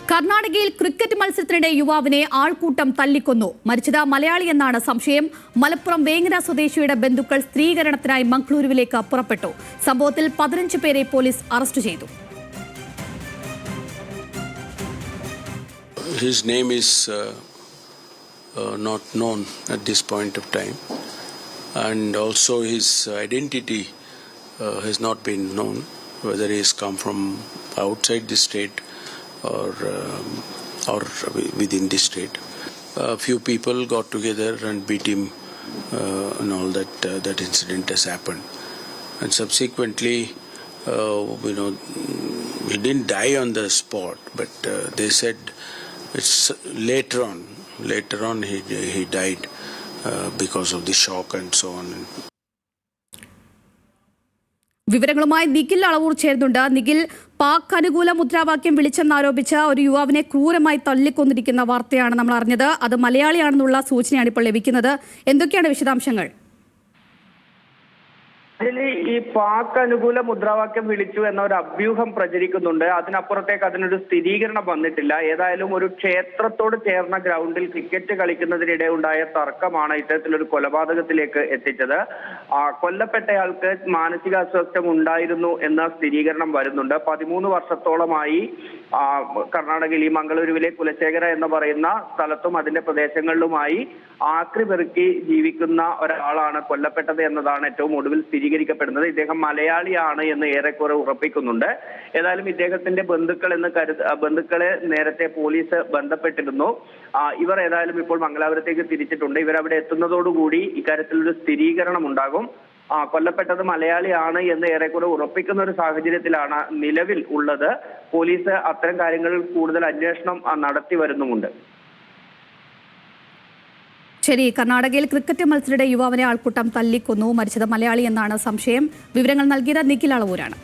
കർണാടകയിൽ ക്രിക്കറ്റ് മത്സരത്തിനിടെ യുവാവിനെ ആൾക്കൂട്ടം തല്ലിക്കൊന്നു. മരിച്ചത് മലയാളി എന്നാണ് സംശയം. മലപ്പുറം വേങ്ങര സ്വദേശിയുടെ ബന്ധുക്കൾ സ്ഥിരീകരണത്തിനായി മംഗളൂരുവിലേക്ക് പുറപ്പെട്ടു. സംഭവത്തിൽ 15 പേരെ പോലീസ് അറസ്റ്റ് ചെയ്തു. His name is not known at this point of time, and also his identity has not been known, whether he has come from outside the state or within the state. A few people got together and beat him, and all that incident has happened. And subsequently, he didn't die on the spot, but they said it's later on he died because of the shock and so on. വിവരങ്ങളുമായി നിഖിൽ അളവൂർ ചേർന്നുണ്ട്. നിഖിൽ, പാക് അനുകൂല മുദ്രാവാക്യം വിളിച്ചെന്നാരോപിച്ച ഒരു യുവാവിനെ ക്രൂരമായി തല്ലിക്കൊന്നിരിക്കുന്ന വാർത്തയാണ് നമ്മൾ അറിഞ്ഞത്. അത് മലയാളിയാണെന്നുള്ള സൂചനയാണ് ഇപ്പോൾ ലഭിക്കുന്നത്. എന്തൊക്കെയാണ് വിശദാംശങ്ങൾ? അതിൽ ഈ പാക് അനുകൂല മുദ്രാവാക്യം വിളിച്ചു എന്ന ഒരു അഭ്യൂഹം പ്രചരിക്കുന്നുണ്ട്. അതിനപ്പുറത്തേക്ക് അതിനൊരു സ്ഥിരീകരണം വന്നിട്ടില്ല. ഏതായാലും ഒരു ക്ഷേത്രത്തോട് ചേർന്ന ഗ്രൗണ്ടിൽ ക്രിക്കറ്റ് കളിക്കുന്നതിനിടെ ഉണ്ടായ തർക്കമാണ് ഇത്തരത്തിലൊരു കൊലപാതകത്തിലേക്ക് എത്തിച്ചത്. കൊല്ലപ്പെട്ടയാൾക്ക് മാനസികാസ്വാസ്ഥ്യം ഉണ്ടായിരുന്നു എന്ന സ്ഥിരീകരണം വരുന്നുണ്ട്. 13 വർഷത്തോളമായി കർണാടകയിൽ ഈ മംഗളൂരുവിലെ കുലശേഖര എന്ന് പറയുന്ന സ്ഥലത്തും അതിന്റെ പ്രദേശങ്ങളിലുമായി ആക്രി പെറുക്കി ജീവിക്കുന്ന ഒരാളാണ് കൊല്ലപ്പെട്ടത് എന്നതാണ് ഏറ്റവും ഒടുവിൽ സ്ഥിരീകരിക്കപ്പെടുന്നത്. ഇദ്ദേഹം മലയാളിയാണ് എന്ന് ഏറെക്കുറെ ഉറപ്പിക്കുന്നുണ്ട്. ഏതായാലും ഇദ്ദേഹത്തിന്റെ ബന്ധുക്കളെ നേരത്തെ പോലീസ് ബന്ധപ്പെട്ടിരുന്നു. ഇവർ ഏതായാലും ഇപ്പോൾ മംഗലാപുരത്തേക്ക് തിരിച്ചിട്ടുണ്ട്. ഇവരവിടെ എത്തുന്നതോടുകൂടി ഇക്കാര്യത്തിലൊരു സ്ഥിരീകരണം ഉണ്ടാകും. കൊല്ലപ്പെട്ടത് മലയാളിയാണ് എന്ന് ഏറെക്കുറെ ഉറപ്പിക്കുന്ന ഒരു സാഹചര്യത്തിലാണ് നിലവിൽ ഉള്ളത്. പോലീസ് അത്തരം കാര്യങ്ങളിൽ കൂടുതൽ അന്വേഷണം നടത്തി വരുന്നുമുണ്ട്. ശരി, കർണാടകയിൽ ക്രിക്കറ്റ് മത്സരത്തിനിടെ യുവാവിനെ ആൾക്കൂട്ടം തല്ലിക്കൊന്നു. മരിച്ചത് മലയാളി എന്നാണ് സംശയം. വിവരങ്ങൾ നൽകിയത് നിഖിൽ അളവൂരാണ്.